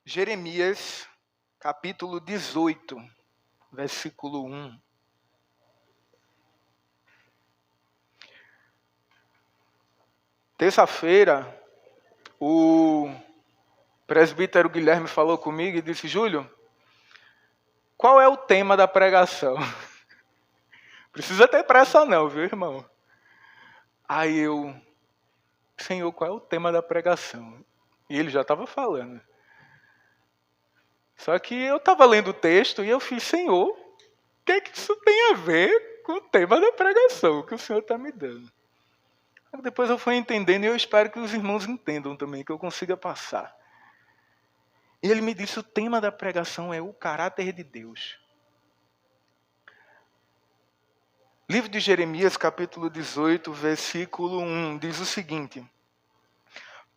Jeremias, capítulo 18, versículo 1. Terça-feira, o presbítero Guilherme falou comigo e disse: Júlio, qual é o tema da pregação? Precisa ter pressa não, viu, irmão? Aí eu, Senhor, qual é o tema da pregação? E ele já estava falando. Só que eu estava lendo o texto e eu fiz: Senhor, o que é que isso tem a ver com o tema da pregação que o Senhor está me dando? Depois eu fui entendendo e eu espero que os irmãos entendam também, que eu consiga passar. E ele me disse: o tema da pregação é o caráter de Deus. Livro de Jeremias, capítulo 18, versículo 1, diz o seguinte: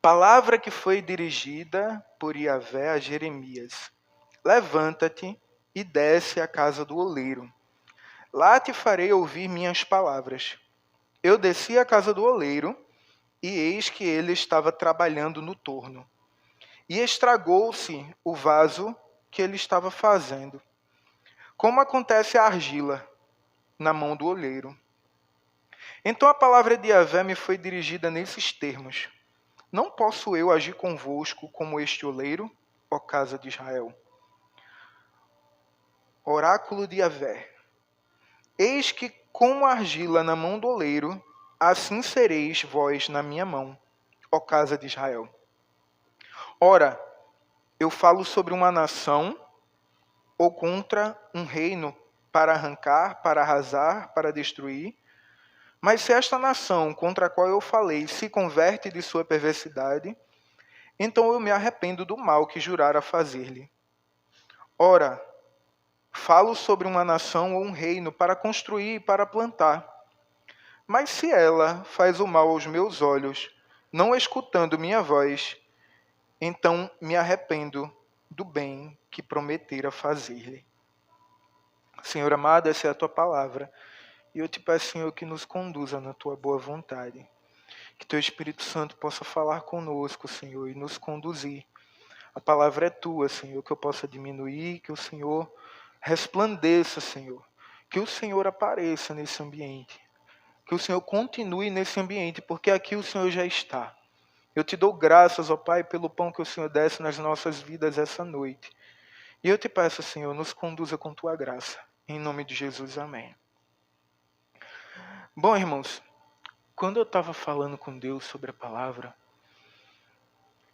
palavra que foi dirigida por Yahvé a Jeremias: levanta-te e desce à casa do oleiro. Lá te farei ouvir minhas palavras. Eu desci à casa do oleiro, e eis que ele estava trabalhando no torno. E estragou-se o vaso que ele estava fazendo. Como acontece a argila na mão do oleiro. Então a palavra de Yahvé me foi dirigida nesses termos: não posso eu agir convosco como este oleiro, ó casa de Israel? Oráculo de Yahvé: eis que como argila na mão do oleiro, assim sereis vós na minha mão, ó casa de Israel. Ora, eu falo sobre uma nação ou contra um reino para arrancar, para arrasar, para destruir. Mas se esta nação contra a qual eu falei se converte de sua perversidade, então eu me arrependo do mal que jurara fazer-lhe. Ora, falo sobre uma nação ou um reino para construir e para plantar. Mas se ela faz o mal aos meus olhos, não escutando minha voz, então me arrependo do bem que prometera fazer-lhe. Senhor amado, essa é a tua palavra. E eu te peço, Senhor, que nos conduza na tua boa vontade. Que teu Espírito Santo possa falar conosco, Senhor, e nos conduzir. A palavra é tua, Senhor, que eu possa diminuir, que o Senhor resplandeça, Senhor. Que o Senhor apareça nesse ambiente. Que o Senhor continue nesse ambiente, porque aqui o Senhor já está. Eu te dou graças, ó Pai, pelo pão que o Senhor desce nas nossas vidas essa noite. E eu te peço, Senhor, nos conduza com tua graça. Em nome de Jesus, amém. Bom, irmãos, quando eu estava falando com Deus sobre a palavra,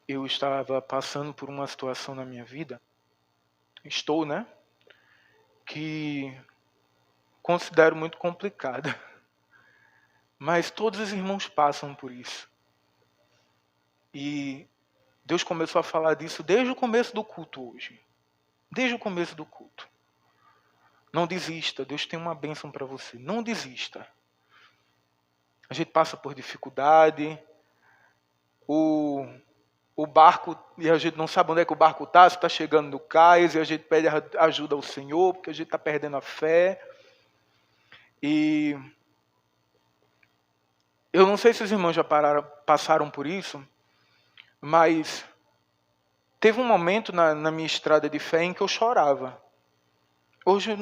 eu estava passando por uma situação na minha vida, que considero muito complicada. Mas todos os irmãos passam por isso. E Deus começou a falar disso desde o começo do culto hoje. Desde o começo do culto. Não desista, Deus tem uma bênção para você. Não desista. A gente passa por dificuldade, o barco, e a gente não sabe onde é que o barco está, se está chegando no cais, e a gente pede ajuda ao Senhor, porque a gente está perdendo a fé. E eu não sei se os irmãos já passaram por isso, mas teve um momento na minha estrada de fé em que eu chorava. Hoje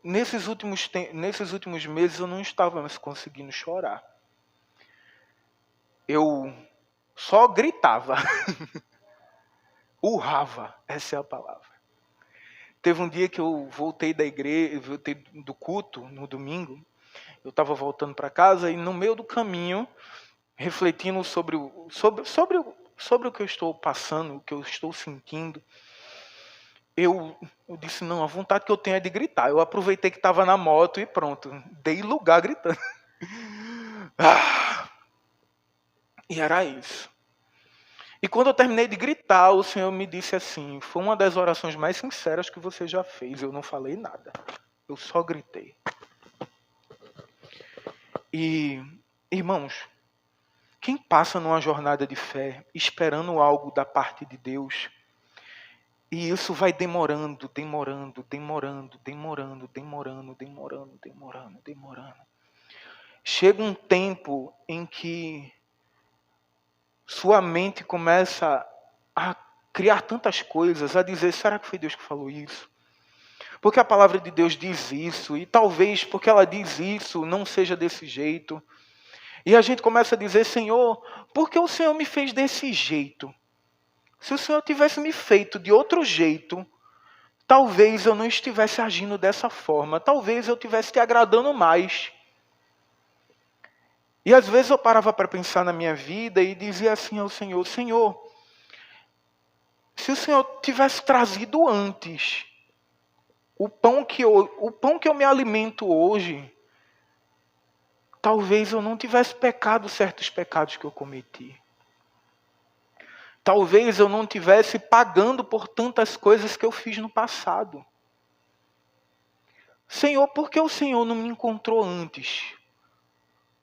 nesses últimos meses eu não estava mais conseguindo chorar. Eu só gritava. Urrava, essa é a palavra. Teve um dia que eu voltei da igreja, voltei do culto no domingo. Eu estava voltando para casa e no meio do caminho, refletindo sobre o que eu estou passando, o que eu estou sentindo, eu disse, não, a vontade que eu tenho é de gritar. Eu aproveitei que estava na moto e pronto, dei lugar gritando. E era isso. E quando eu terminei de gritar, o Senhor me disse assim, foi uma das orações mais sinceras que você já fez. Eu não falei nada, eu só gritei. E, irmãos, quem passa numa jornada de fé, esperando algo da parte de Deus, e isso vai demorando. Chega um tempo em que sua mente começa a criar tantas coisas, a dizer, será que foi Deus que falou isso? Porque a palavra de Deus diz isso, e talvez porque ela diz isso, não seja desse jeito. E a gente começa a dizer, Senhor, por que o Senhor me fez desse jeito? Se o Senhor tivesse me feito de outro jeito, talvez eu não estivesse agindo dessa forma, talvez eu estivesse te agradando mais. E às vezes eu parava para pensar na minha vida e dizia assim ao Senhor, Senhor, se o Senhor tivesse trazido antes o pão que eu me alimento hoje, talvez eu não tivesse pecado certos pecados que eu cometi. Talvez eu não tivesse pagando por tantas coisas que eu fiz no passado. Senhor, por que o Senhor não me encontrou antes?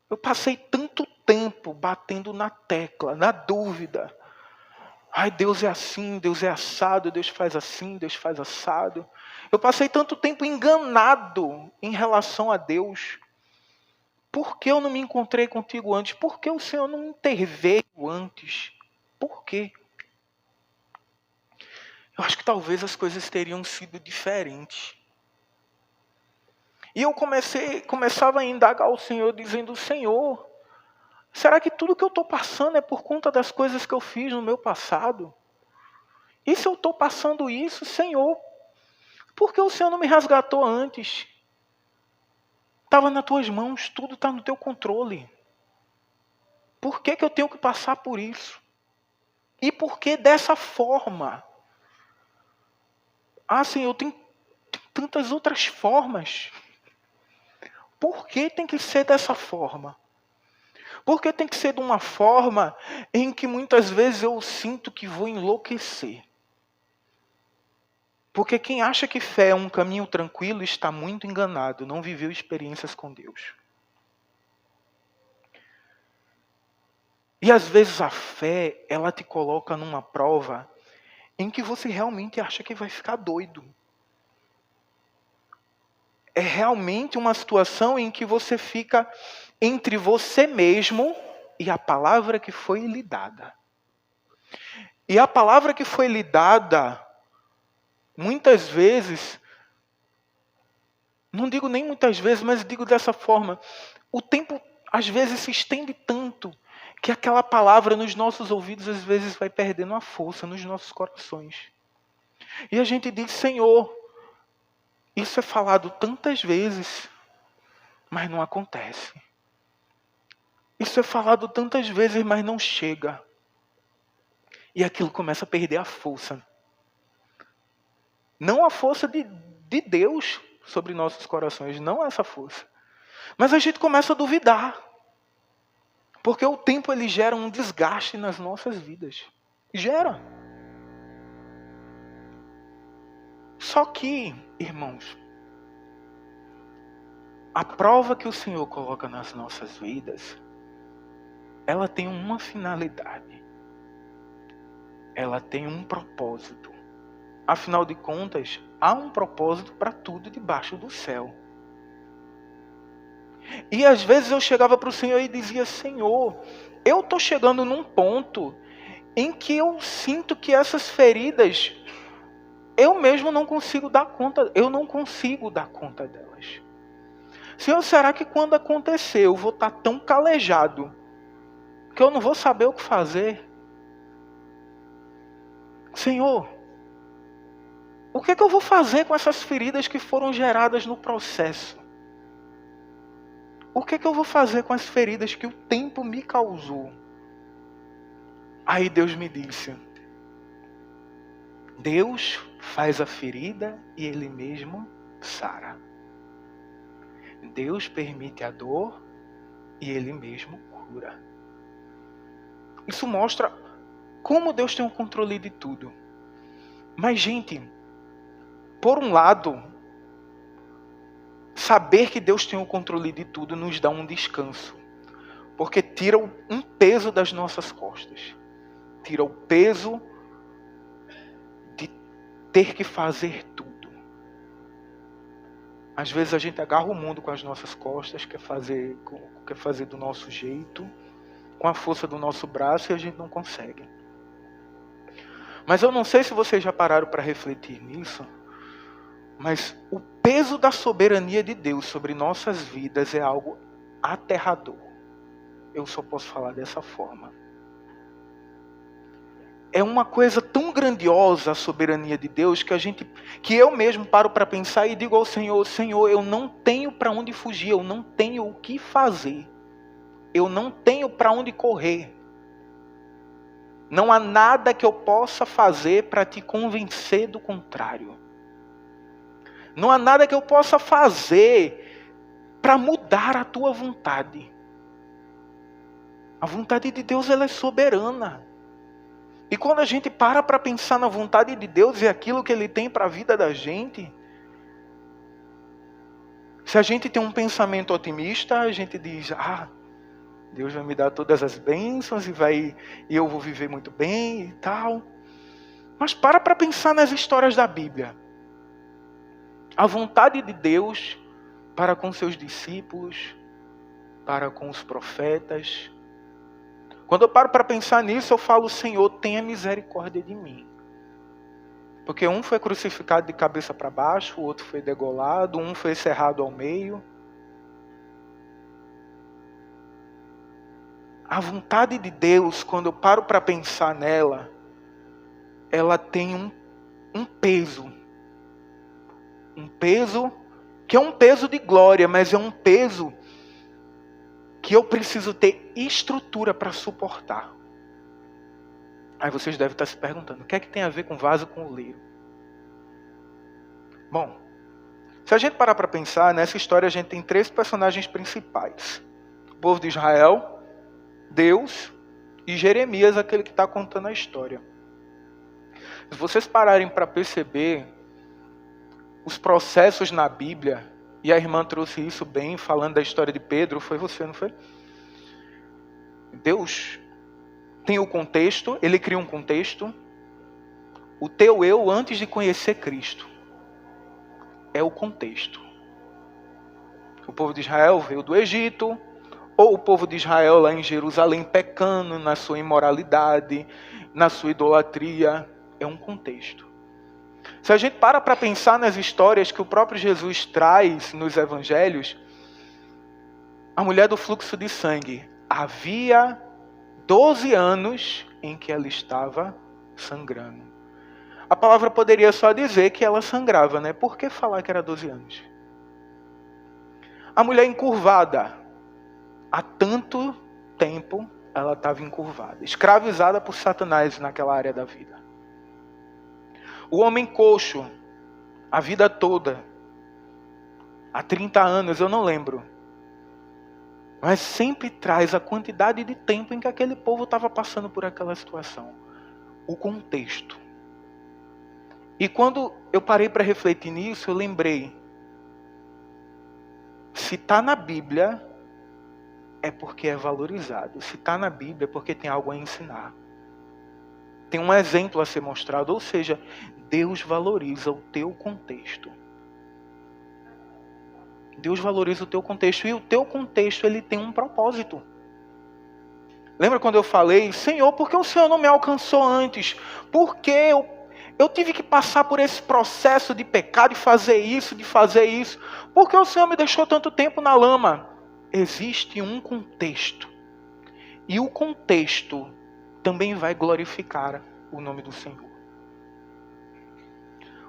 Eu passei tanto tempo batendo na tecla, na dúvida. Ai, Deus é assim, Deus é assado, Deus faz assim, Deus faz assado. Eu passei tanto tempo enganado em relação a Deus. Por que eu não me encontrei contigo antes? Por que o Senhor não interveio antes? Por quê? Eu acho que talvez as coisas teriam sido diferentes. E eu começava a indagar ao Senhor, dizendo, Senhor, será que tudo que eu estou passando é por conta das coisas que eu fiz no meu passado? E se eu estou passando isso, Senhor, por que o Senhor não me resgatou antes? Estava nas tuas mãos, tudo está no teu controle. Por que eu tenho que passar por isso? E por que dessa forma? Ah, Senhor, tem tantas outras formas. Por que tem que ser dessa forma? Por que tem que ser de uma forma em que muitas vezes eu sinto que vou enlouquecer? Porque quem acha que fé é um caminho tranquilo está muito enganado, não viveu experiências com Deus. E às vezes a fé, ela te coloca numa prova em que você realmente acha que vai ficar doido. É realmente uma situação em que você fica entre você mesmo e a palavra que foi lhe dada. E a palavra que foi lhe dada, muitas vezes, não digo nem muitas vezes, mas digo dessa forma, o tempo às vezes se estende tanto que aquela palavra nos nossos ouvidos às vezes vai perdendo a força nos nossos corações. E a gente diz, Senhor, isso é falado tantas vezes, mas não acontece. Isso é falado tantas vezes, mas não chega. E aquilo começa a perder a força. Não a força de Deus sobre nossos corações, não essa força. Mas a gente começa a duvidar. Porque o tempo ele gera um desgaste nas nossas vidas. Gera. Só que, irmãos, a prova que o Senhor coloca nas nossas vidas, ela tem uma finalidade. Ela tem um propósito. Afinal de contas, há um propósito para tudo debaixo do céu. E às vezes eu chegava para o Senhor e dizia, Senhor, eu estou chegando num ponto em que eu sinto que essas feridas, eu mesmo não consigo dar conta, delas. Senhor, será que quando acontecer eu vou estar tão calejado que eu não vou saber o que fazer? Senhor, o que eu vou fazer com essas feridas que foram geradas no processo? O que eu vou fazer com as feridas que o tempo me causou? Aí Deus me disse, Deus faz a ferida e Ele mesmo sara. Deus permite a dor e Ele mesmo cura. Isso mostra como Deus tem o controle de tudo. Mas, gente, por um lado, saber que Deus tem o controle de tudo nos dá um descanso. Porque tira um peso das nossas costas. Tira o peso de ter que fazer tudo. Às vezes a gente agarra o mundo com as nossas costas, quer fazer do nosso jeito, com a força do nosso braço, e a gente não consegue. Mas eu não sei se vocês já pararam para refletir nisso, mas o peso da soberania de Deus sobre nossas vidas é algo aterrador. Eu só posso falar dessa forma. É uma coisa tão grandiosa a soberania de Deus que eu mesmo paro para pensar e digo ao Senhor: Senhor, eu não tenho para onde fugir, eu não tenho o que fazer, eu não tenho para onde correr. Não há nada que eu possa fazer para te convencer do contrário. Não há nada que eu possa fazer para mudar a tua vontade. A vontade de Deus, ela é soberana. E quando a gente para pensar na vontade de Deus e aquilo que Ele tem para a vida da gente, se a gente tem um pensamento otimista, a gente diz: Deus vai me dar todas as bênçãos e eu vou viver muito bem e tal. Mas para pensar nas histórias da Bíblia. A vontade de Deus para com seus discípulos, para com os profetas. Quando eu paro para pensar nisso, eu falo: Senhor, tenha misericórdia de mim. Porque um foi crucificado de cabeça para baixo, o outro foi degolado, um foi cerrado ao meio. A vontade de Deus, quando eu paro para pensar nela, ela tem um peso. Um peso que é um peso de glória, mas é um peso que eu preciso ter estrutura para suportar. Aí vocês devem estar se perguntando: o que é que tem a ver com vaso com oleiro? Bom, se a gente parar para pensar, nessa história a gente tem 3 personagens principais: o povo de Israel, Deus e Jeremias, aquele que está contando a história. Se vocês pararem para perceber os processos na Bíblia, e a irmã trouxe isso bem, falando da história de Pedro, foi você, não foi? Deus tem o contexto, Ele cria um contexto. O teu eu antes de conhecer Cristo é o contexto. O povo de Israel veio do Egito, ou o povo de Israel lá em Jerusalém pecando na sua imoralidade, na sua idolatria, é um contexto. Se a gente para pensar nas histórias que o próprio Jesus traz nos evangelhos, a mulher do fluxo de sangue, havia 12 anos em que ela estava sangrando. A palavra poderia só dizer que ela sangrava, né? Por que falar que era 12 anos? A mulher encurvada, há tanto tempo ela estava encurvada, escravizada por Satanás naquela área da vida. O homem coxo, a vida toda, há 30 anos, eu não lembro. Mas sempre traz a quantidade de tempo em que aquele povo estava passando por aquela situação. O contexto. E quando eu parei para refletir nisso, eu lembrei. Se está na Bíblia, é porque é valorizado. Se está na Bíblia, é porque tem algo a ensinar. Tem um exemplo a ser mostrado, ou seja, Deus valoriza o teu contexto. Deus valoriza o teu contexto, e o teu contexto, ele tem um propósito. Lembra quando eu falei: Senhor, por que o Senhor não me alcançou antes? Por que eu tive que passar por esse processo de pecado, de fazer isso, Por que o Senhor me deixou tanto tempo na lama? Existe um contexto. E o contexto também vai glorificar o nome do Senhor.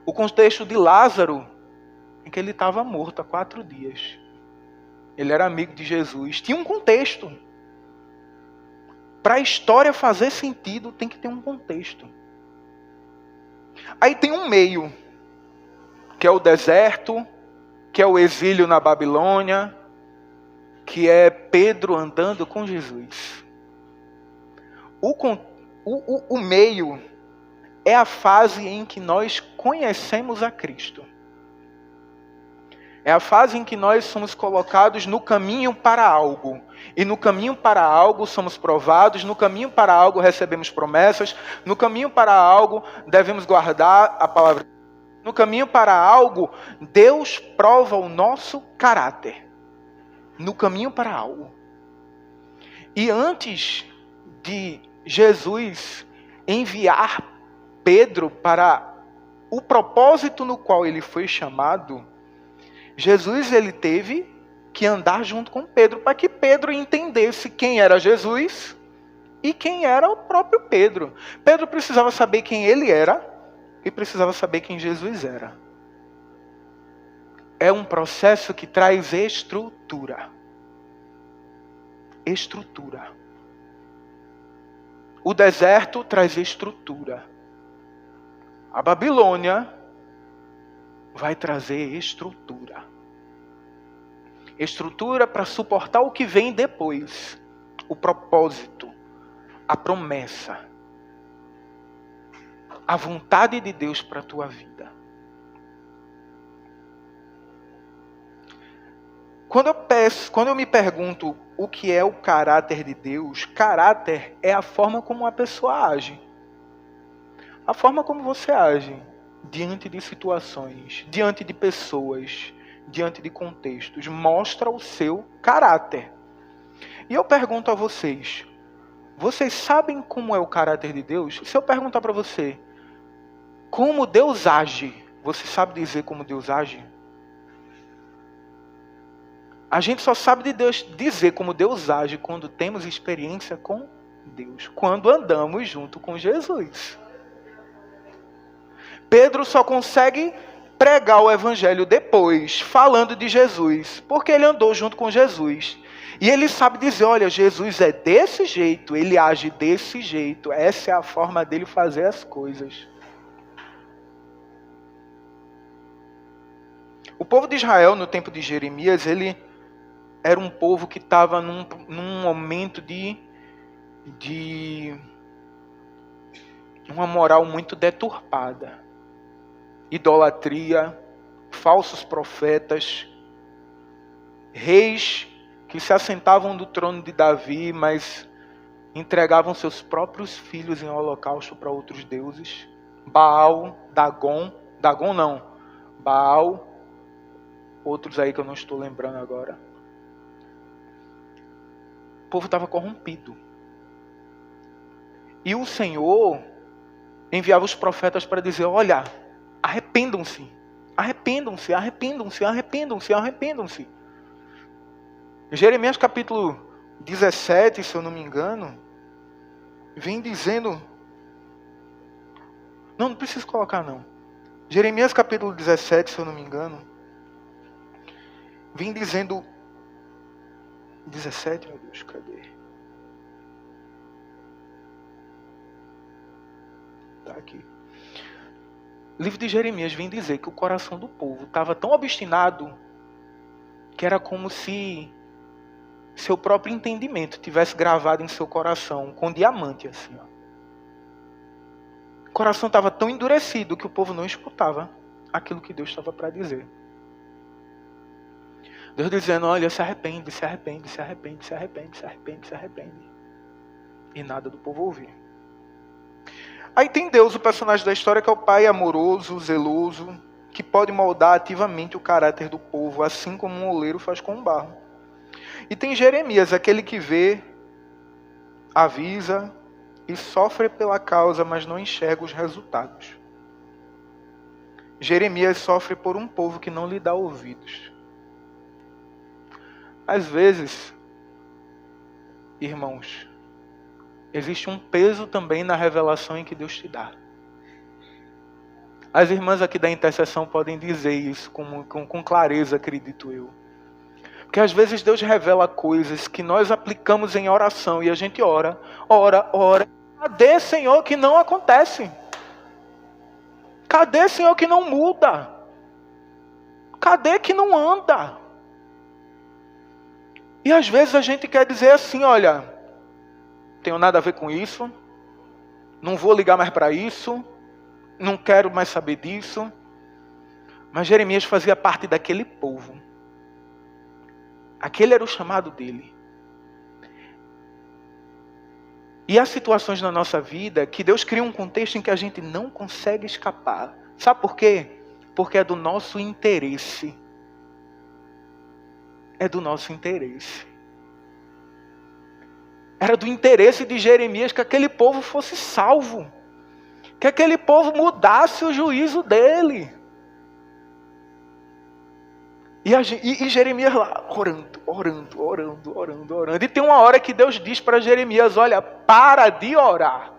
O contexto de Lázaro, em que ele estava morto há 4 dias. Ele era amigo de Jesus. Tinha um contexto. Para a história fazer sentido, tem que ter um contexto. Aí tem um meio, que é o deserto, que é o exílio na Babilônia, que é Pedro andando com Jesus. O meio é a fase em que nós conhecemos a Cristo. É a fase em que nós somos colocados no caminho para algo. E no caminho para algo somos provados, no caminho para algo recebemos promessas, no caminho para algo devemos guardar a palavra. No caminho para algo, Deus prova o nosso caráter. No caminho para algo. E antes de Jesus enviar Pedro para o propósito no qual ele foi chamado, Jesus ele teve que andar junto com Pedro para que Pedro entendesse quem era Jesus e quem era o próprio Pedro. Pedro precisava saber quem ele era e precisava saber quem Jesus era. É um processo que traz estrutura. Estrutura. O deserto traz estrutura. A Babilônia vai trazer estrutura. Estrutura para suportar o que vem depois. O propósito, a promessa, a vontade de Deus para a tua vida. Quando eu me pergunto o que é o caráter de Deus, caráter é a forma como uma pessoa age. A forma como você age diante de situações, diante de pessoas, diante de contextos, mostra o seu caráter. E eu pergunto a vocês, vocês sabem como é o caráter de Deus? Se eu perguntar para você, como Deus age, você sabe dizer como Deus age? A gente só sabe de Deus dizer como Deus age quando temos experiência com Deus, quando andamos junto com Jesus. Pedro só consegue pregar o evangelho depois, falando de Jesus, porque ele andou junto com Jesus. E ele sabe dizer, olha, Jesus é desse jeito, ele age desse jeito, essa é a forma dele fazer as coisas. O povo de Israel, no tempo de Jeremias, ele era um povo que estava num momento de uma moral muito deturpada. Idolatria, falsos profetas, reis que se assentavam no trono de Davi, mas entregavam seus próprios filhos em holocausto para outros deuses. Baal, Baal, outros aí que eu não estou lembrando agora. O povo estava corrompido. E o Senhor enviava os profetas para dizer, olha, arrependam-se, arrependam-se, arrependam-se, arrependam-se, arrependam-se. Jeremias capítulo 17, se eu não me engano, vem dizendo... Não preciso colocar não. Jeremias capítulo 17, se eu não me engano, vem dizendo... 17, meu Deus, cadê? Tá aqui. O livro de Jeremias vem dizer que o coração do povo estava tão obstinado que era como se seu próprio entendimento tivesse gravado em seu coração com diamante assim. Ó. O coração estava tão endurecido que o povo não escutava aquilo que Deus estava para dizer. Deus dizendo, olha, se arrepende, se arrepende, se arrepende, se arrepende, se arrepende, se arrepende. E nada do povo ouvir. Aí tem Deus, o personagem da história, que é o pai amoroso, zeloso, que pode moldar ativamente o caráter do povo, assim como um oleiro faz com o barro. E tem Jeremias, aquele que vê, avisa e sofre pela causa, mas não enxerga os resultados. Jeremias sofre por um povo que não lhe dá ouvidos. Às vezes, irmãos, existe um peso também na revelação em que Deus te dá. As irmãs aqui da intercessão podem dizer isso com clareza, acredito eu. Porque às vezes Deus revela coisas que nós aplicamos em oração e a gente ora. Cadê, Senhor, que não acontece? Cadê, Senhor, que não muda? Cadê que não anda? E às vezes a gente quer dizer assim, olha, não tenho nada a ver com isso, não vou ligar mais para isso, não quero mais saber disso. Mas Jeremias fazia parte daquele povo. Aquele era o chamado dele. E há situações na nossa vida que Deus cria um contexto em que a gente não consegue escapar. Sabe por quê? Porque é do nosso interesse. É do nosso interesse. Era do interesse de Jeremias que aquele povo fosse salvo. que aquele povo mudasse o juízo dele. E Jeremias lá, orando. E tem uma hora que Deus diz para Jeremias, olha, para de orar.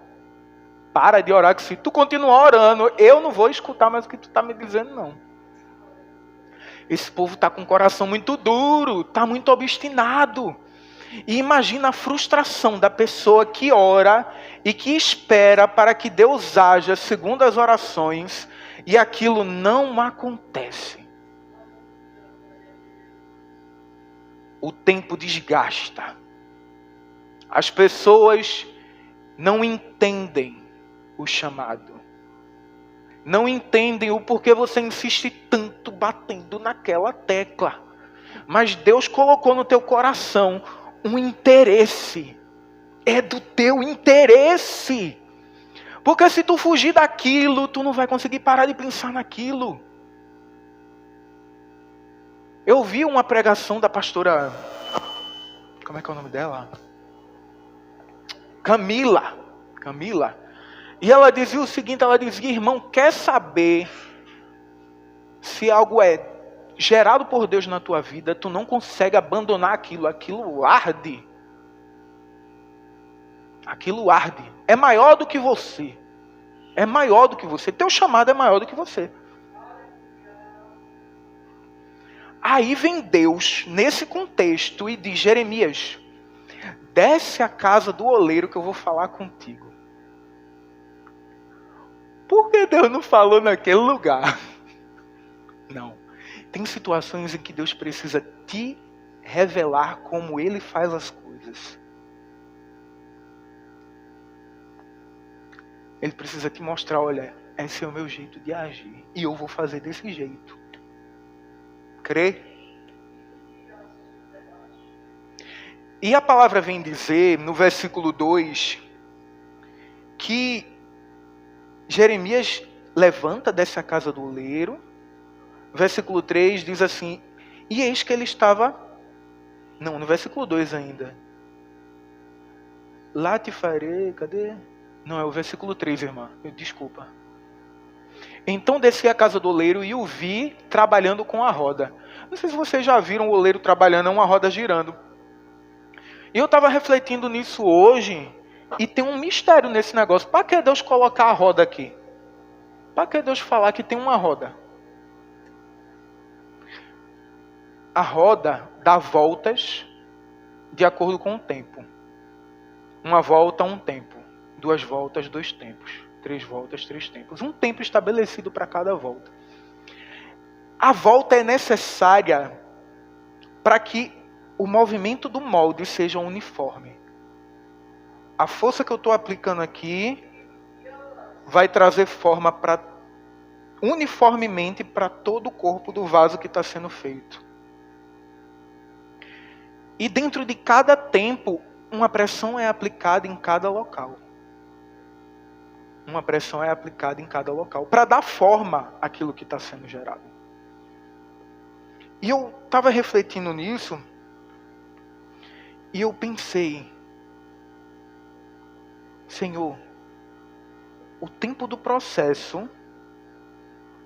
Para de orar, que se tu continuar orando, eu não vou escutar mais o que tu está me dizendo, não. Esse povo está com o coração muito duro, está muito obstinado. E imagina a frustração da pessoa que ora e que espera para que Deus haja segundo as orações e aquilo não acontece. O tempo desgasta. As pessoas não entendem o chamado. Não entendem o porquê você insiste tanto batendo naquela tecla. Mas Deus colocou no teu coração um interesse. É do teu interesse. Porque se tu fugir daquilo, tu não vai conseguir parar de pensar naquilo. Eu vi uma pregação da pastora... Como é que é o nome dela? Camila. E ela dizia o seguinte, ela dizia, irmão, quer saber se algo é gerado por Deus na tua vida, tu não consegue abandonar aquilo arde. Aquilo arde. É maior do que você. Teu chamado é maior do que você. Aí vem Deus, nesse contexto, e diz, Jeremias, desce à casa do oleiro que eu vou falar contigo. Por que Deus não falou naquele lugar? Não. Tem situações em que Deus precisa te revelar como Ele faz as coisas. Ele precisa te mostrar, olha, esse é o meu jeito de agir. E eu vou fazer desse jeito. Crê? E a palavra vem dizer, no versículo 2, que Jeremias levanta dessa casa do oleiro. Versículo 3 diz assim, e eis que ele estava... Não, no versículo 2 ainda. Lá te farei, cadê? Não, é o versículo 3, irmã. Desculpa. Então desci à casa do oleiro e o vi trabalhando com a roda. Não sei se vocês já viram o oleiro trabalhando, é uma roda girando. E eu estava refletindo nisso hoje, e tem um mistério nesse negócio. Para que Deus colocar a roda aqui? Para que Deus falar que tem uma roda? A roda dá voltas de acordo com o tempo. Uma volta, um tempo. 2 voltas, 2 tempos. 3 voltas, 3 tempos. Um tempo estabelecido para cada volta. A volta é necessária para que o movimento do molde seja uniforme. A força que eu estou aplicando aqui vai trazer forma uniformemente para todo o corpo do vaso que está sendo feito. E dentro de cada tempo, uma pressão é aplicada em cada local. Uma pressão é aplicada em cada local para dar forma àquilo que está sendo gerado. E eu estava refletindo nisso e eu pensei, Senhor, o tempo do processo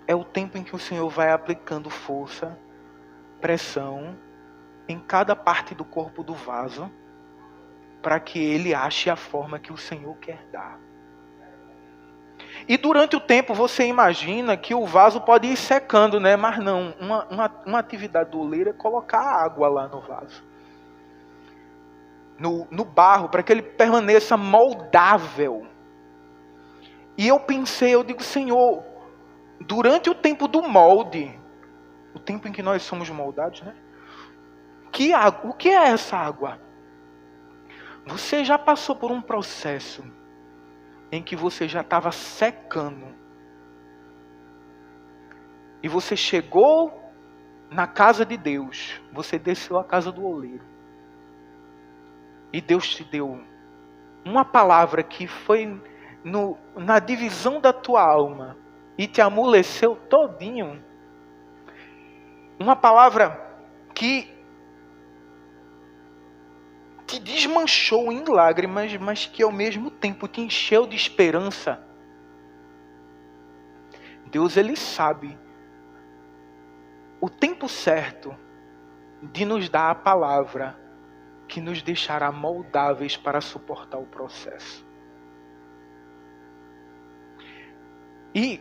é o tempo em que o Senhor vai aplicando força, pressão em cada parte do corpo do vaso para que ele ache a forma que o Senhor quer dar. E durante o tempo você imagina que o vaso pode ir secando, né? Mas não, uma atividade do oleiro é colocar água lá no vaso. No barro, para que ele permaneça moldável. E eu pensei, eu digo, Senhor, durante o tempo do molde, o tempo em que nós somos moldados, né? O que é essa água? Você já passou por um processo em que você já estava secando. E você chegou na casa de Deus. Você desceu à casa do oleiro. E Deus te deu uma palavra que foi na divisão da tua alma. E te amoleceu todinho. Uma palavra que te desmanchou em lágrimas, mas que ao mesmo tempo te encheu de esperança. Deus, ele sabe o tempo certo de nos dar a palavra que nos deixará moldáveis para suportar o processo. E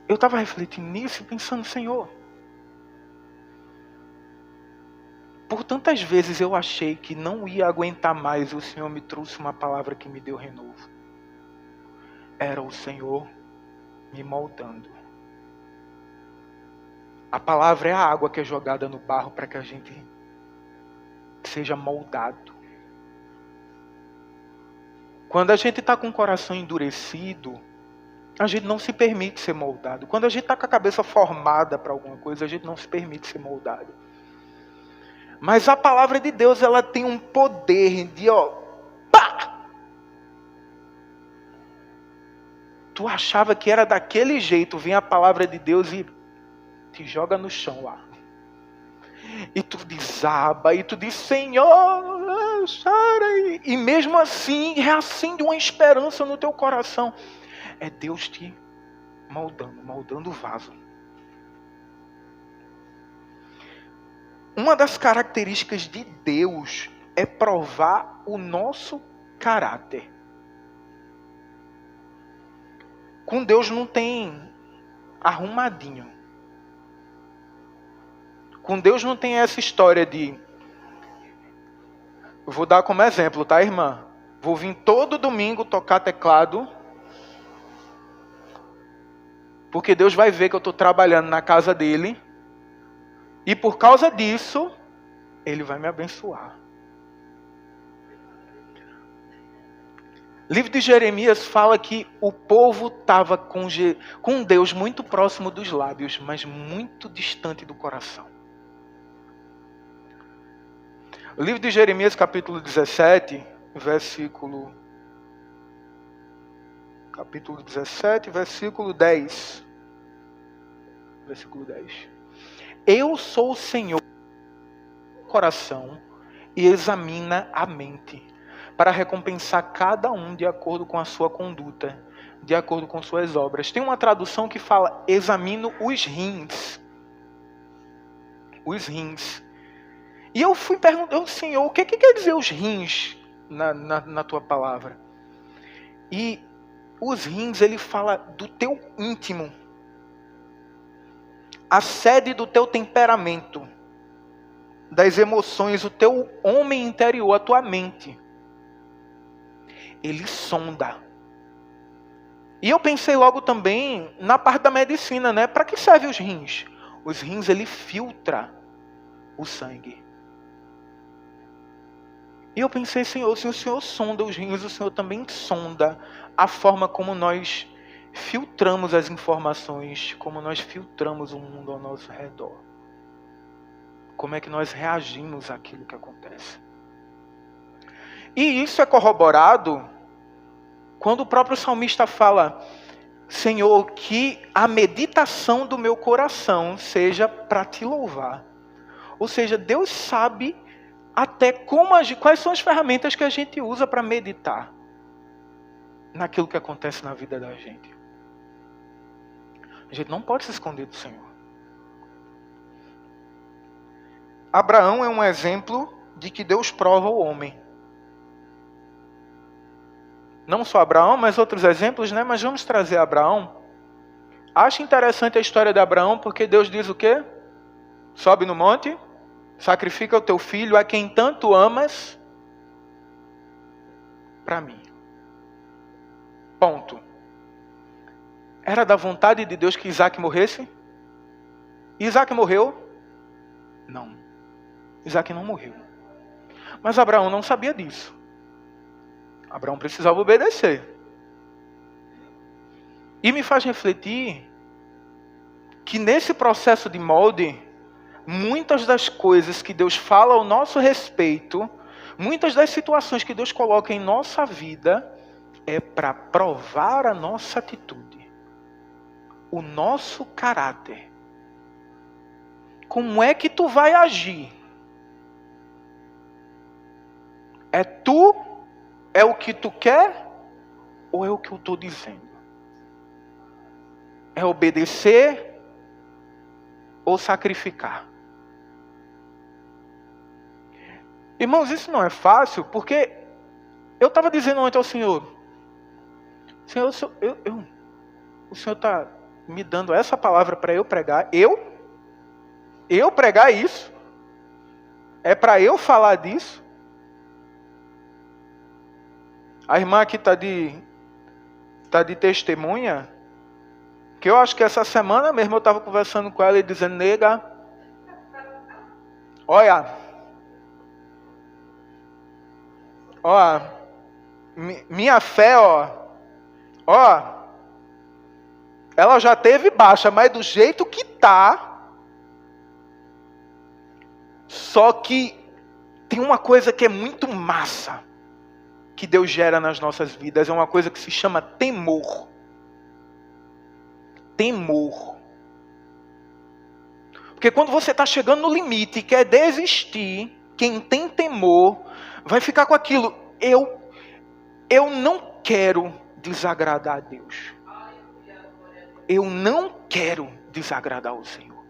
eu estava refletindo nisso e pensando, Senhor, por tantas vezes eu achei que não ia aguentar mais e o Senhor me trouxe uma palavra que me deu renovo. Era o Senhor me moldando. A palavra é a água que é jogada no barro para que a gente seja moldado. Quando a gente está com o coração endurecido, a gente não se permite ser moldado. Quando a gente está com a cabeça formada para alguma coisa, a gente não se permite ser moldado. Mas a palavra de Deus, ela tem um poder de, pá! Tu achava que era daquele jeito, vem a palavra de Deus e te joga no chão lá. E tu desaba, e tu diz, Senhor, e mesmo assim reacende uma esperança no teu coração. É Deus te moldando o vaso. Uma das características de Deus é provar o nosso caráter. Com Deus não tem arrumadinho. Com Deus não tem essa história de... Eu vou dar como exemplo, tá, irmã? Vou vir todo domingo tocar teclado, porque Deus vai ver que eu estou trabalhando na casa dele, e por causa disso, Ele vai me abençoar. O livro de Jeremias fala que o povo estava com Deus muito próximo dos lábios, mas muito distante do coração. O livro de Jeremias, capítulo 17, versículo 10. Versículo 10. Eu sou o Senhor do coração e examina a mente, para recompensar cada um de acordo com a sua conduta, de acordo com suas obras. Tem uma tradução que fala, examino os rins. Os rins. E eu fui perguntar, Senhor, o que quer dizer os rins na tua palavra? E os rins, ele fala do teu íntimo. A sede do teu temperamento, das emoções, o teu homem interior, a tua mente. Ele sonda. E eu pensei logo também na parte da medicina, né? Para que servem os rins? Os rins, ele filtra o sangue. E eu pensei, Senhor, se o Senhor sonda os rins, o Senhor também sonda a forma como nós filtramos as informações, como nós filtramos o mundo ao nosso redor. Como é que nós reagimos àquilo que acontece. E isso é corroborado quando o próprio salmista fala, Senhor, que a meditação do meu coração seja para te louvar. Ou seja, Deus sabe até como agir, quais são as ferramentas que a gente usa para meditar naquilo que acontece na vida da gente. A gente não pode se esconder do Senhor. Abraão é um exemplo de que Deus prova o homem. Não só Abraão, mas outros exemplos, né? Mas vamos trazer Abraão. Acho interessante a história de Abraão, porque Deus diz o quê? Sobe no monte, sacrifica o teu filho, a quem tanto amas, para mim. Ponto. Era da vontade de Deus que Isaac morresse? Isaac morreu? Não. Isaac não morreu. Mas Abraão não sabia disso. Abraão precisava obedecer. E me faz refletir que nesse processo de molde, muitas das coisas que Deus fala ao nosso respeito, muitas das situações que Deus coloca em nossa vida, é para provar a nossa atitude, o nosso caráter. Como é que tu vai agir? É tu? É o que tu quer? Ou é o que eu estou dizendo? É obedecer ou sacrificar? Irmãos, isso não é fácil, porque eu estava dizendo ontem ao Senhor, Senhor, o Senhor está me dando essa palavra para eu pregar? Eu pregar isso? É para eu falar disso? A irmã aqui está de testemunha, que eu acho que essa semana mesmo eu estava conversando com ela e dizendo, nega, olha, minha fé, ela já teve baixa, mas do jeito que tá, só que tem uma coisa que é muito massa, que Deus gera nas nossas vidas, é uma coisa que se chama temor. Temor. Porque quando você está chegando no limite e quer desistir, quem tem temor vai ficar com aquilo. Eu não quero desagradar a Deus. Eu não quero desagradar o Senhor.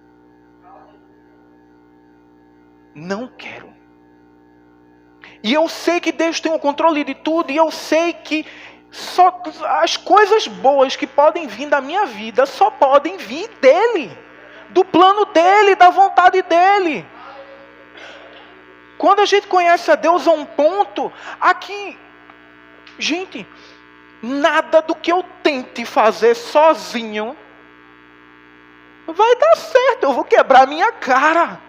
Não quero. E eu sei que Deus tem o controle de tudo. E eu sei que só as coisas boas que podem vir da minha vida só podem vir dEle. Do plano dEle, da vontade dEle. Quando a gente conhece a Deus a um ponto, aqui, gente, nada do que eu tente fazer sozinho vai dar certo, eu vou quebrar minha cara.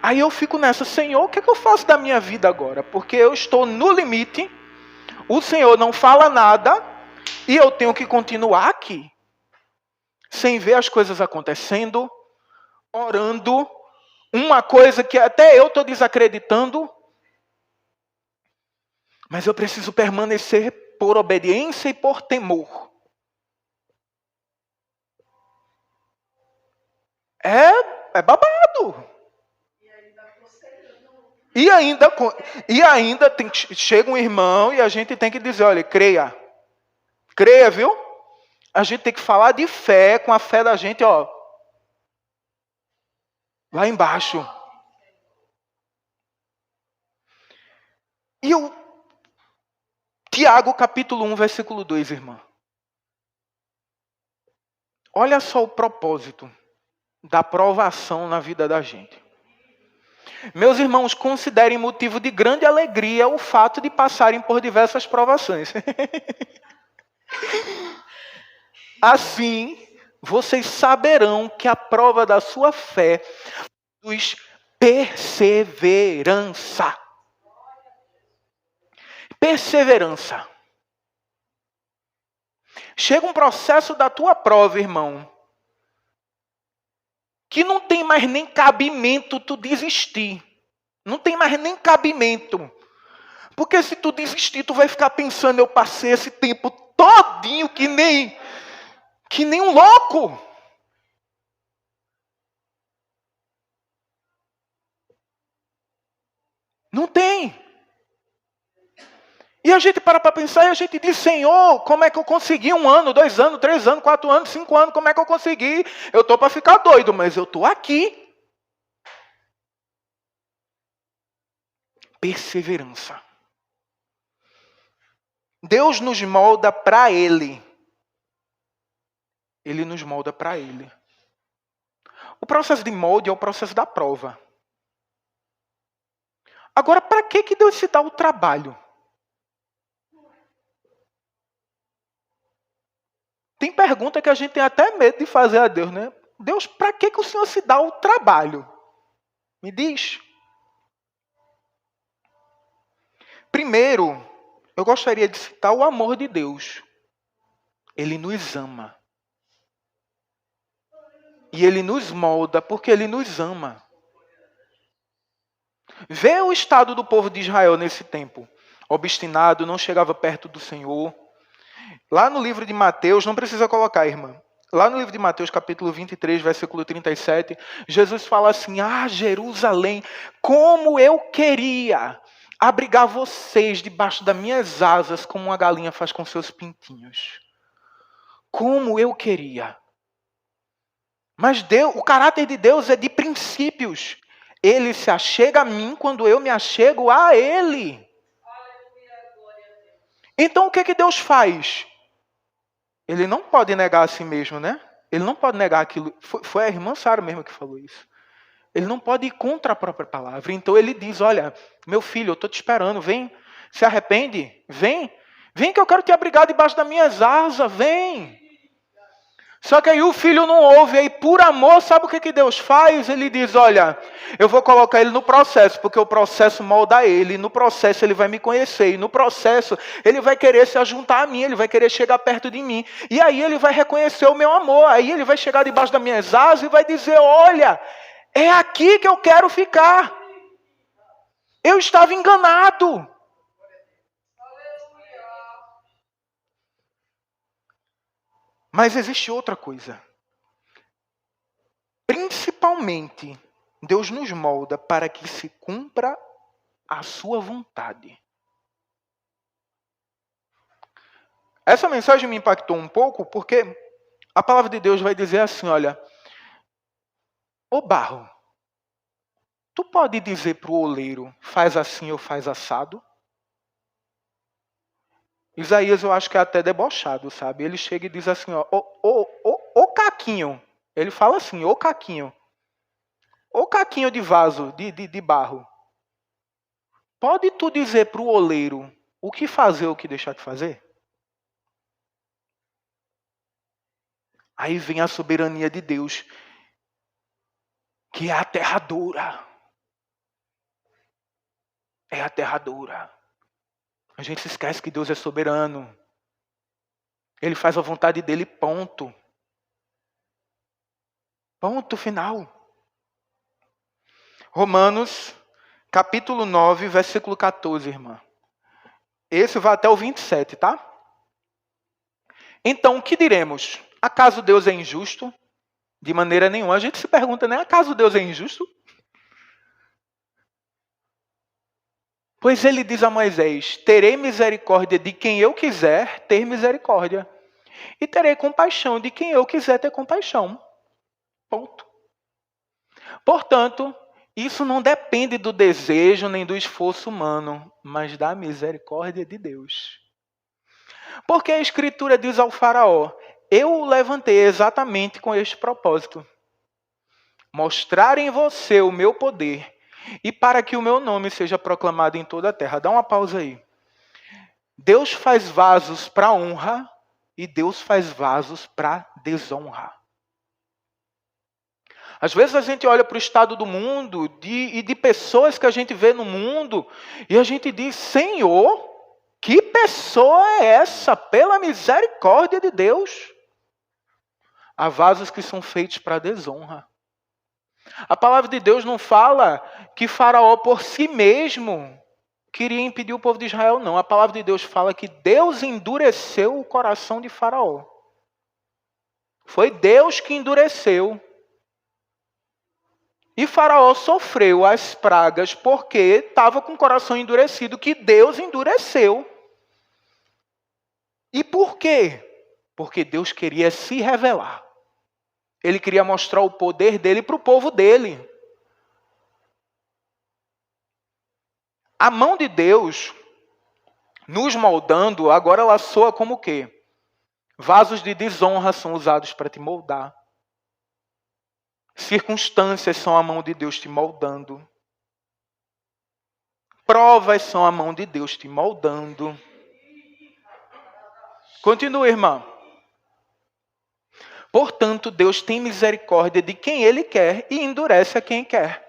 Aí eu fico nessa, Senhor, o que é que eu faço da minha vida agora? Porque eu estou no limite, o Senhor não fala nada, e eu tenho que continuar aqui, sem ver as coisas acontecendo, orando, uma coisa que até eu estou desacreditando, mas eu preciso permanecer por obediência e por temor. É babado. E ainda chega um irmão e a gente tem que dizer, olha, creia, viu? A gente tem que falar de fé, com a fé da gente, lá embaixo. E Tiago capítulo 1, versículo 2, irmã. Olha só o propósito da provação na vida da gente. Meus irmãos, considerem motivo de grande alegria o fato de passarem por diversas provações. Assim, vocês saberão que a prova da sua fé produz perseverança. Perseverança. Chega um processo da tua prova, irmão, que não tem mais nem cabimento tu desistir. Não tem mais nem cabimento. Porque se tu desistir, tu vai ficar pensando, eu passei esse tempo todinho que nem um louco. Não tem. E a gente para pensar e a gente diz, Senhor, como é que eu consegui 1 ano, 2 anos, 3 anos, 4 anos, 5 anos, como é que eu consegui? Eu estou para ficar doido, mas eu estou aqui. Perseverança. Deus nos molda para Ele. Ele nos molda para Ele. O processo de molde é o processo da prova. Agora, para que Deus se dá o trabalho? Tem pergunta que a gente tem até medo de fazer a Deus, né? Deus, para que o Senhor se dá o trabalho? Me diz. Primeiro, eu gostaria de citar o amor de Deus. Ele nos ama. E Ele nos molda porque Ele nos ama. Vê o estado do povo de Israel nesse tempo. Obstinado, não chegava perto do Senhor. Lá no livro de Mateus, não precisa colocar, irmã. Lá no livro de Mateus, capítulo 23, versículo 37, Jesus fala assim, Jerusalém, como eu queria abrigar vocês debaixo das minhas asas, como uma galinha faz com seus pintinhos. como eu queria. Mas Deus, o caráter de Deus é de princípios. Ele se achega a mim quando eu me achego a Ele. Então o que Deus faz? Ele não pode negar a si mesmo, né? Ele não pode negar aquilo. Foi a irmã Sara mesmo que falou isso. Ele não pode ir contra a própria palavra. Então ele diz, olha, meu filho, eu estou te esperando, vem. Se arrepende, vem. Vem que eu quero te abrigar debaixo das minhas asas, vem. Só que aí o filho não ouve, aí por amor, sabe o que Deus faz? Ele diz, olha, eu vou colocar ele no processo, porque o processo molda ele, no processo ele vai me conhecer, e no processo ele vai querer se ajuntar a mim, ele vai querer chegar perto de mim, e aí ele vai reconhecer o meu amor, aí ele vai chegar debaixo das minhas asas e vai dizer, olha, é aqui que eu quero ficar. Eu estava enganado. Mas existe outra coisa. Principalmente, Deus nos molda para que se cumpra a sua vontade. Essa mensagem me impactou um pouco porque a palavra de Deus vai dizer assim, olha, ô barro, tu pode dizer para o oleiro, faz assim ou faz assado? Isaías eu acho que é até debochado, sabe? Ele chega e diz assim, ó, ô caquinho. Ele fala assim, ô caquinho. Ô caquinho de vaso, de barro. Pode tu dizer para o oleiro o que fazer ou o que deixar de fazer? Aí vem a soberania de Deus, que é aterradora. É aterradora. A gente se esquece que Deus é soberano. Ele faz a vontade dele, ponto. Ponto final. Romanos, capítulo 9, versículo 14, irmã. Esse vai até o 27, tá? Então, o que diremos? Acaso Deus é injusto? De maneira nenhuma. A gente se pergunta, né? Acaso Deus é injusto? Pois ele diz a Moisés, terei misericórdia de quem eu quiser ter misericórdia. E terei compaixão de quem eu quiser ter compaixão. Ponto. Portanto, isso não depende do desejo nem do esforço humano, mas da misericórdia de Deus. Porque a Escritura diz ao faraó, eu o levantei exatamente com este propósito. Mostrar em você o meu poder e para que o meu nome seja proclamado em toda a terra. Dá uma pausa aí. Deus faz vasos para honra e Deus faz vasos para desonra. Às vezes a gente olha para o estado do mundo e de pessoas que a gente vê no mundo e a gente diz, Senhor, que pessoa é essa? Pela misericórdia de Deus. Há vasos que são feitos para desonra. A palavra de Deus não fala que Faraó por si mesmo queria impedir o povo de Israel, não. A palavra de Deus fala que Deus endureceu o coração de Faraó. Foi Deus que endureceu. E Faraó sofreu as pragas porque estava com o coração endurecido, que Deus endureceu. E por quê? Porque Deus queria se revelar. Ele queria mostrar o poder dele para o povo dele. A mão de Deus, nos moldando, agora ela soa como o quê? Vasos de desonra são usados para te moldar. Circunstâncias são a mão de Deus te moldando. Provas são a mão de Deus te moldando. Continua, irmão. Portanto, Deus tem misericórdia de quem Ele quer e endurece a quem quer.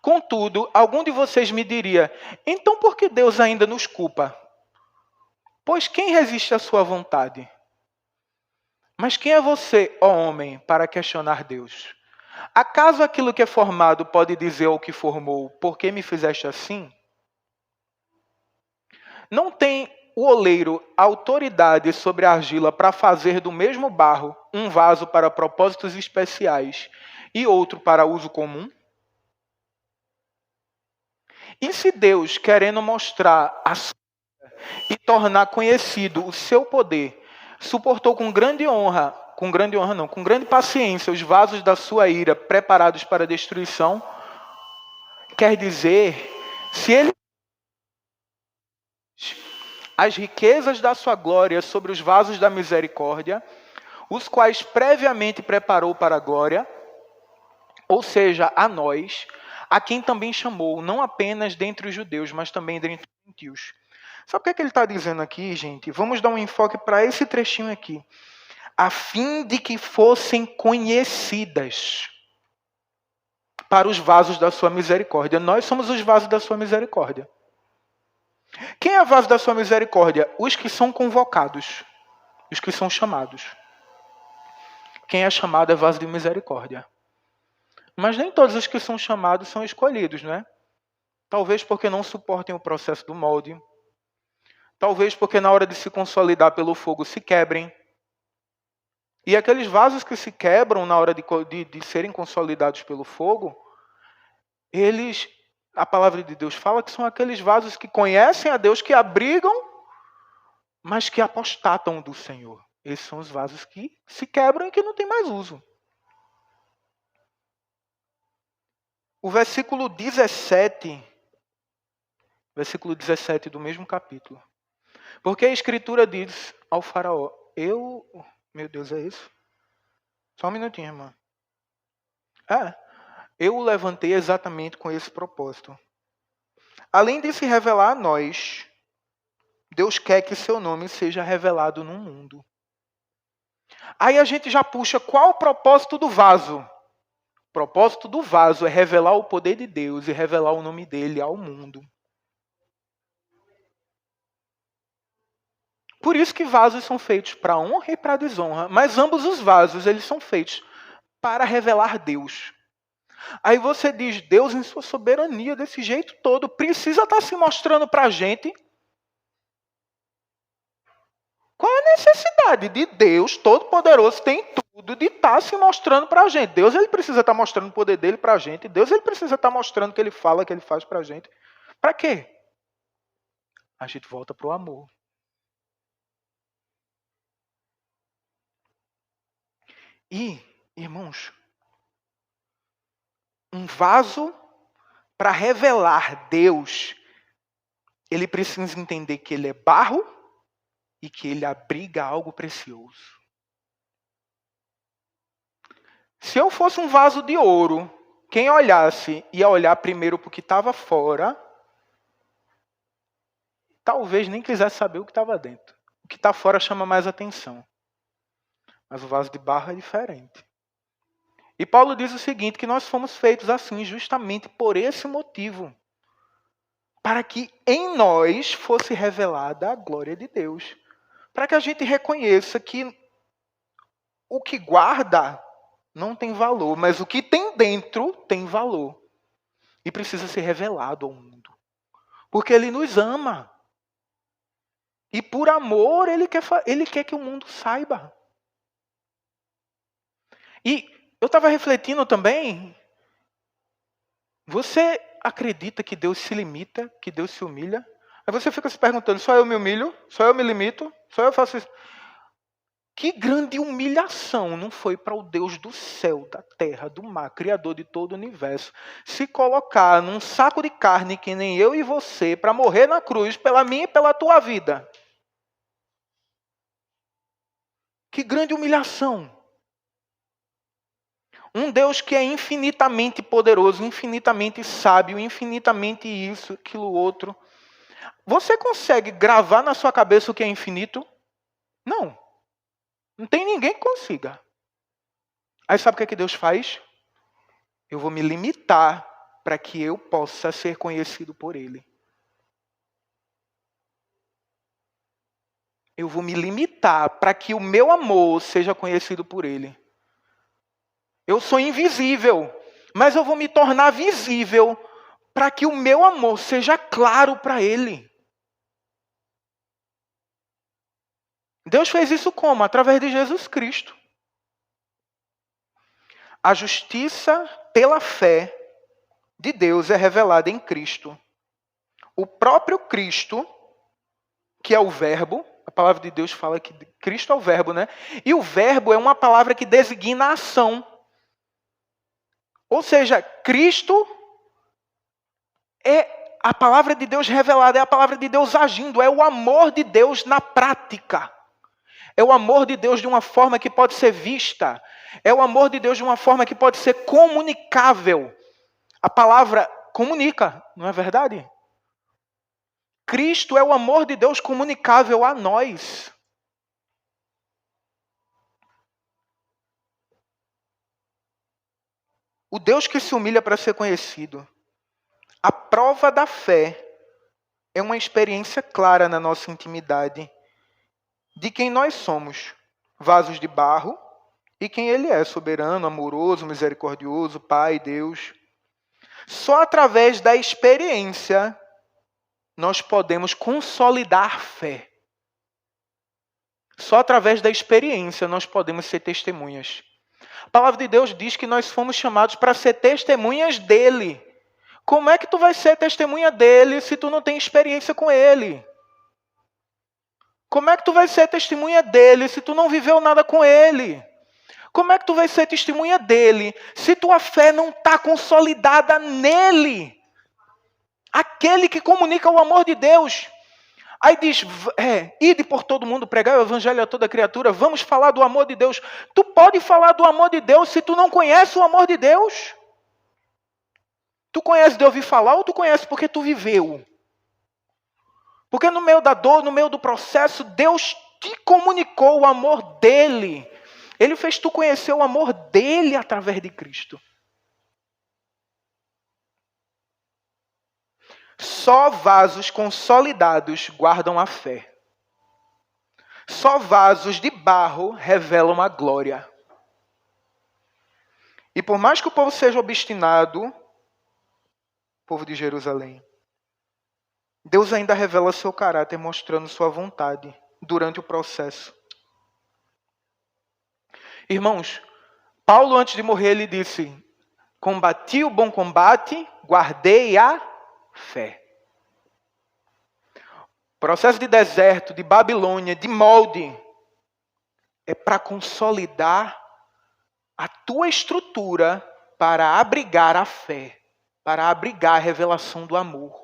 Contudo, algum de vocês me diria, então por que Deus ainda nos culpa? Pois quem resiste à sua vontade? Mas quem é você, ó homem, para questionar Deus? Acaso aquilo que é formado pode dizer ao que formou, por que me fizeste assim? Não tem o oleiro autoridade sobre a argila para fazer do mesmo barro um vaso para propósitos especiais e outro para uso comum? E se Deus, querendo mostrar a sua e tornar conhecido o seu poder, suportou com grande paciência os vasos da sua ira preparados para a destruição, quer dizer, se ele as riquezas da sua glória sobre os vasos da misericórdia, os quais previamente preparou para a glória, ou seja, a nós, a quem também chamou, não apenas dentre os judeus, mas também dentre os gentios. Sabe o que ele está dizendo aqui, gente? Vamos dar um enfoque para esse trechinho aqui. A fim de que fossem conhecidas para os vasos da sua misericórdia. Nós somos os vasos da sua misericórdia. Quem é vaso da sua misericórdia? Os que são convocados, os que são chamados. Quem é chamado é vaso de misericórdia. Mas nem todos os que são chamados são escolhidos, né? Talvez porque não suportem o processo do molde. Talvez porque na hora de se consolidar pelo fogo se quebrem. E aqueles vasos que se quebram na hora de serem consolidados pelo fogo, a palavra de Deus fala que são aqueles vasos que conhecem a Deus, que abrigam, mas que apostatam do Senhor. Esses são os vasos que se quebram e que não tem mais uso. O versículo 17 do mesmo capítulo. Porque a Escritura diz ao faraó, meu Deus, é isso? Só um minutinho, irmã. Eu o levantei exatamente com esse propósito. Além de se revelar a nós, Deus quer que seu nome seja revelado no mundo. Aí a gente já puxa qual o propósito do vaso? O propósito do vaso é revelar o poder de Deus e revelar o nome dele ao mundo. Por isso que vasos são feitos para honra e para desonra. Mas ambos os vasos, eles são feitos para revelar Deus. Aí você diz, Deus em sua soberania, desse jeito todo, precisa estar se mostrando para a gente. Qual a necessidade de Deus, Todo-Poderoso, tem tudo, de estar se mostrando para a gente? Deus ele precisa estar mostrando o poder dele para a gente. Deus ele precisa estar mostrando o que ele fala, o que ele faz para a gente. Para quê? A gente volta para o amor. E, irmãos, um vaso para revelar Deus, ele precisa entender que ele é barro e que ele abriga algo precioso. Se eu fosse um vaso de ouro, quem olhasse ia olhar primeiro para o que estava fora, talvez nem quisesse saber o que estava dentro. O que está fora chama mais atenção. Mas o vaso de barro é diferente. E Paulo diz o seguinte, que nós fomos feitos assim justamente por esse motivo. Para que em nós fosse revelada a glória de Deus. Para que a gente reconheça que o que guarda não tem valor, mas o que tem dentro tem valor. E precisa ser revelado ao mundo. Porque ele nos ama. E por amor ele quer que o mundo saiba. E eu estava refletindo também, você acredita que Deus se limita, que Deus se humilha? Aí você fica se perguntando, só eu me humilho? Só eu me limito? Só eu faço isso? Que grande humilhação não foi para o Deus do céu, da terra, do mar, Criador de todo o universo, se colocar num saco de carne que nem eu e você, para morrer na cruz pela minha e pela tua vida? Que grande humilhação! Um Deus que é infinitamente poderoso, infinitamente sábio, infinitamente isso, aquilo, outro. Você consegue gravar na sua cabeça o que é infinito? Não. Não tem ninguém que consiga. Aí sabe o que Deus faz? Eu vou me limitar para que eu possa ser conhecido por Ele. Eu vou me limitar para que o meu amor seja conhecido por Ele. Eu sou invisível, mas eu vou me tornar visível para que o meu amor seja claro para Ele. Deus fez isso como? Através de Jesus Cristo. A justiça pela fé de Deus é revelada em Cristo. O próprio Cristo, que é o Verbo, A palavra de Deus fala que Cristo é o verbo, né? E o verbo é uma palavra que designa a ação. Ou seja, Cristo é a palavra de Deus revelada, é a palavra de Deus agindo, é o amor de Deus na prática. É o amor de Deus de uma forma que pode ser vista. É o amor de Deus de uma forma que pode ser comunicável. A palavra comunica, não é verdade? Cristo é o amor de Deus comunicável a nós. O Deus que se humilha para ser conhecido. A prova da fé é uma experiência clara na nossa intimidade de quem nós somos, vasos de barro, e quem Ele é, soberano, amoroso, misericordioso, Pai, Deus. Só através da experiência nós podemos consolidar fé. Só através da experiência nós podemos ser testemunhas. A palavra de Deus diz que nós fomos chamados para ser testemunhas dEle. Como é que tu vai ser testemunha dEle se tu não tem experiência com Ele? Como é que tu vai ser testemunha dEle se tu não viveu nada com Ele? Como é que tu vai ser testemunha dEle se tua fé não está consolidada nele? Aquele que comunica o amor de Deus. Aí diz, ide por todo mundo, pregar o evangelho a toda criatura, vamos falar do amor de Deus. Tu pode falar do amor de Deus se tu não conhece o amor de Deus? Tu conhece de ouvir falar ou tu conhece porque tu viveu? Porque no meio da dor, no meio do processo, Deus te comunicou o amor dEle. Ele fez tu conhecer o amor dEle através de Cristo. Só vasos consolidados guardam a fé. Só vasos de barro revelam a glória. E por mais que o povo seja obstinado, o povo de Jerusalém, Deus ainda revela seu caráter, mostrando sua vontade durante o processo. Irmãos, Paulo, antes de morrer, ele disse: combati o bom combate, guardei a fé. O processo de deserto, de Babilônia, de molde, é para consolidar a tua estrutura para abrigar a fé, para abrigar a revelação do amor.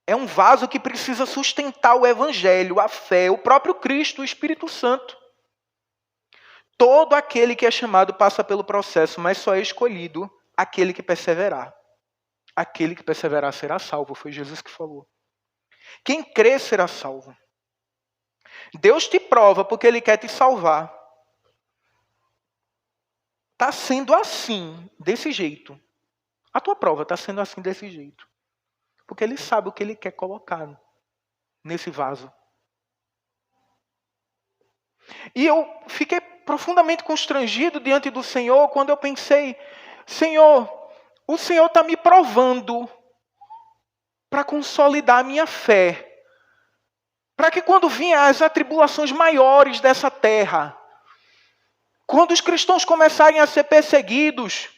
É um vaso que precisa sustentar o Evangelho, a fé, o próprio Cristo, o Espírito Santo. Todo aquele que é chamado passa pelo processo, mas só é escolhido aquele que perseverar. Aquele que perseverar será salvo, foi Jesus que falou. Quem crê será salvo. Deus te prova porque Ele quer te salvar. Está sendo assim, desse jeito. A tua prova está sendo assim, desse jeito. Porque Ele sabe o que Ele quer colocar nesse vaso. E eu fiquei profundamente constrangido diante do Senhor quando eu pensei: Senhor, o Senhor está me provando para consolidar a minha fé. Para que quando vinham as atribulações maiores dessa terra, quando os cristãos começarem a ser perseguidos,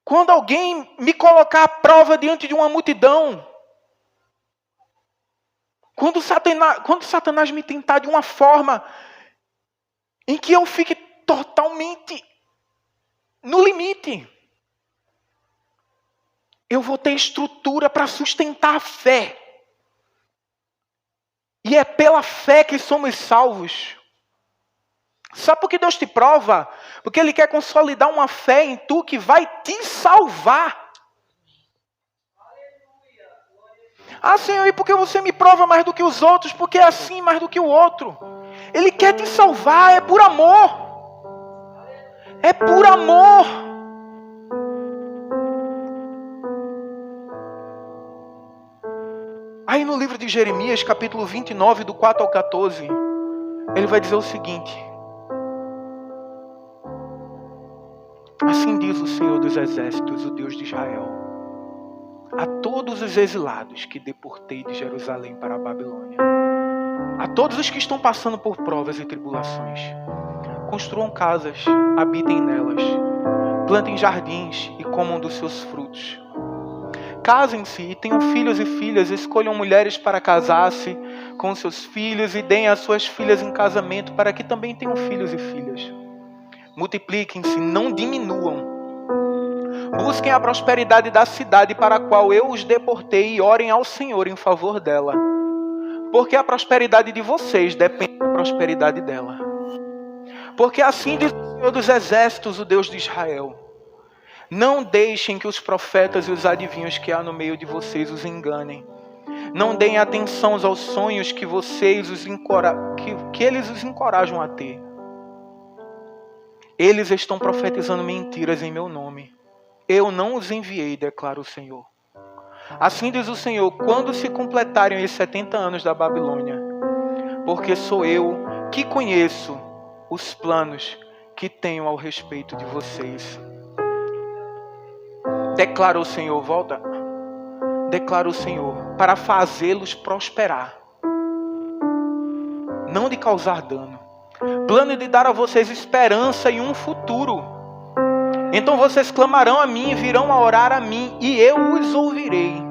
quando alguém me colocar à prova diante de uma multidão, quando Satanás me tentar de uma forma em que eu fique totalmente no limite, eu vou ter estrutura para sustentar a fé. E é pela fé que somos salvos. Sabe por que Deus te prova? Porque Ele quer consolidar uma fé em tu que vai te salvar. Ah, Senhor, e por que você me prova mais do que os outros? Porque é assim mais do que o outro. Ele quer te salvar, é por amor. É por amor. Aí no livro de Jeremias, capítulo 29, do 4 ao 14, ele vai dizer o seguinte: assim diz o Senhor dos Exércitos, o Deus de Israel, a todos os exilados que deportei de Jerusalém para a Babilônia, a todos os que estão passando por provas e tribulações, construam casas, habitem nelas, plantem jardins e comam dos seus frutos, casem-se e tenham filhos e filhas, escolham mulheres para casar-se com seus filhos e deem as suas filhas em casamento para que também tenham filhos e filhas. Multipliquem-se, não diminuam. Busquem a prosperidade da cidade para a qual eu os deportei e orem ao Senhor em favor dela. Porque a prosperidade de vocês depende da prosperidade dela. Porque assim diz o Senhor dos Exércitos, o Deus de Israel: não deixem que os profetas e os adivinhos que há no meio de vocês os enganem. Não deem atenção aos sonhos que eles os encorajam a ter. Eles estão profetizando mentiras em meu nome. Eu não os enviei, declara o Senhor. Assim diz o Senhor: quando se completarem os 70 anos da Babilônia, porque sou eu que conheço os planos que tenho ao respeito de vocês. Declara o Senhor, volta. Declara o Senhor, para fazê-los prosperar, não de causar dano. Plano de dar a vocês esperança e um futuro. Então vocês clamarão a mim e virão a orar a mim, e eu os ouvirei.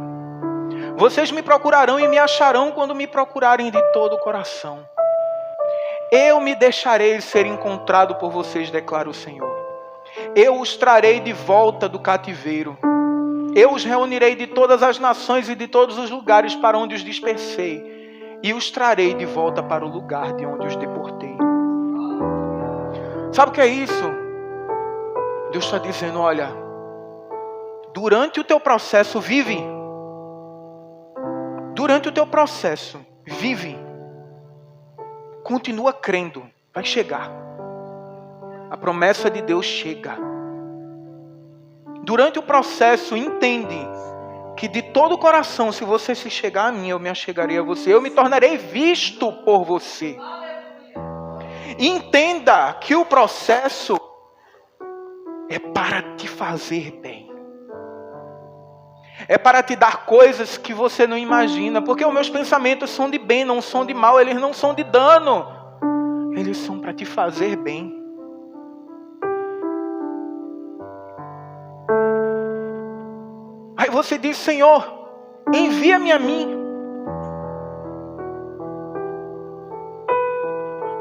Vocês me procurarão e me acharão quando me procurarem de todo o coração. Eu me deixarei ser encontrado por vocês, declara o Senhor. Eu os trarei de volta do cativeiro. Eu os reunirei de todas as nações e de todos os lugares para onde os dispersei, e os trarei de volta para o lugar de onde os deportei. Sabe o que é isso? Deus está dizendo: olha, durante o teu processo, vive. Durante o teu processo, vive. Continua crendo, vai chegar. A promessa de Deus chega. Durante o processo, entende que de todo o coração, se você se chegar a mim, eu me achegarei a você. Eu me tornarei visto por você. Entenda que o processo é para te fazer bem. É para te dar coisas que você não imagina. Porque os meus pensamentos são de bem, não são de mal. Eles não são de dano. Eles são para te fazer bem. Aí você diz: Senhor, envia-me a mim.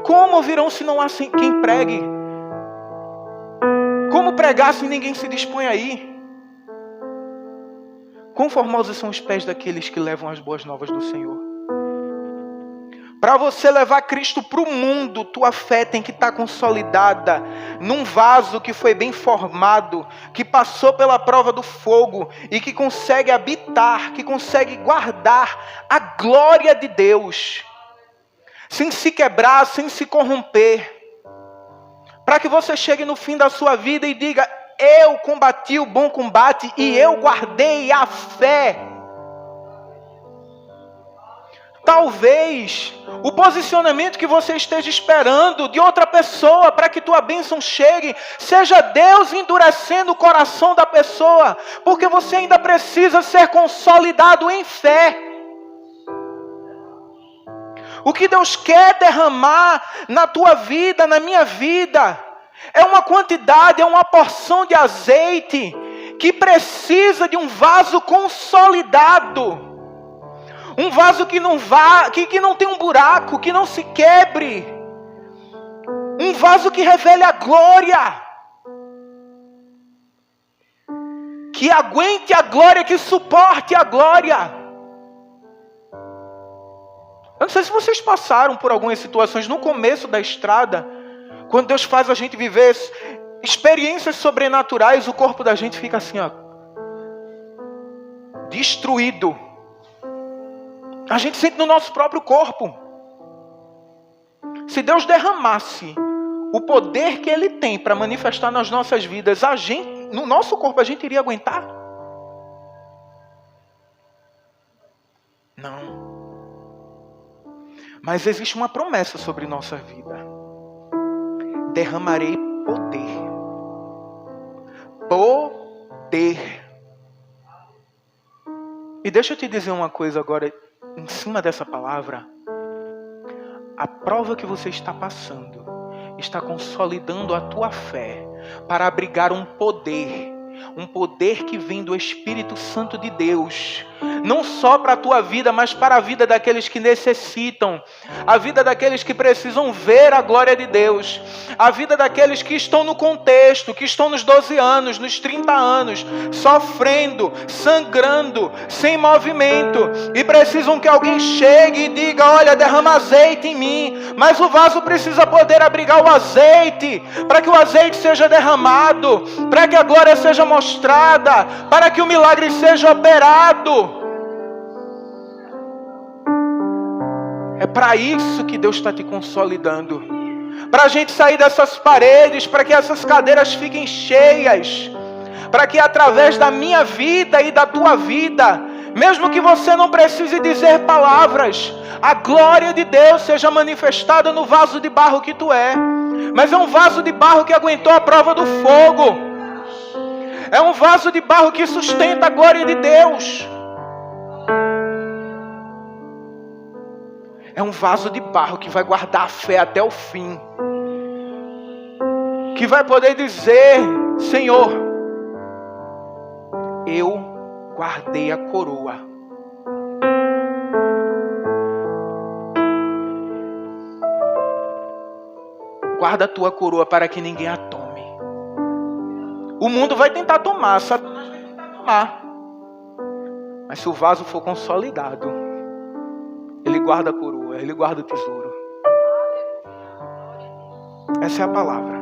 Como virão se não há quem pregue? Como pregar se ninguém se dispõe a ir? Quão formosos são os pés daqueles que levam as boas novas do Senhor. Para você levar Cristo para o mundo, tua fé tem que estar consolidada num vaso que foi bem formado, que passou pela prova do fogo e que consegue habitar, que consegue guardar a glória de Deus, sem se quebrar, sem se corromper. Para que você chegue no fim da sua vida e diga: eu combati o bom combate e eu guardei a fé. Talvez o posicionamento que você esteja esperando de outra pessoa para que tua bênção chegue, seja Deus endurecendo o coração da pessoa, porque você ainda precisa ser consolidado em fé. O que Deus quer derramar na tua vida, na minha vida, é uma quantidade, é uma porção de azeite que precisa de um vaso consolidado. Um vaso que não tem um buraco, que não se quebre. Um vaso que revele a glória. Que aguente a glória, que suporte a glória. Eu não sei se vocês passaram por algumas situações no começo da estrada, quando Deus faz a gente viver experiências sobrenaturais, o corpo da gente fica assim, ó, destruído. A gente sente no nosso próprio corpo. Se Deus derramasse o poder que Ele tem para manifestar nas nossas vidas, no nosso corpo, a gente iria aguentar? Não. Mas existe uma promessa sobre nossa vida. Derramarei poder. Poder. E deixa eu te dizer uma coisa agora, em cima dessa palavra. A prova que você está passando está consolidando a tua fé para abrigar um poder Um poder que vem do Espírito Santo de Deus. Não só para a tua vida, mas para a vida daqueles que necessitam. A vida daqueles que precisam ver a glória de Deus. A vida daqueles que estão no contexto, que estão nos 12 anos, nos 30 anos, sofrendo, sangrando, sem movimento. E precisam que alguém chegue e diga, olha, derrama azeite em mim. Mas o vaso precisa poder abrigar o azeite, para que o azeite seja derramado, para que a glória seja mostrada, para que o milagre seja operado. É para isso que Deus está te consolidando. Para a gente sair dessas paredes, para que essas cadeiras fiquem cheias. Para que através da minha vida e da tua vida, mesmo que você não precise dizer palavras, a glória de Deus seja manifestada no vaso de barro que tu é. Mas é um vaso de barro que aguentou a prova do fogo. É um vaso de barro que sustenta a glória de Deus. É um vaso de barro que vai guardar a fé até o fim. Que vai poder dizer, Senhor, eu guardei a coroa. Guarda a tua coroa para que ninguém a tome. O mundo vai tentar tomar, Satanás vai tentar tomar. Mas se o vaso for consolidado, ele guarda a coroa, ele guarda o tesouro. Essa é a palavra.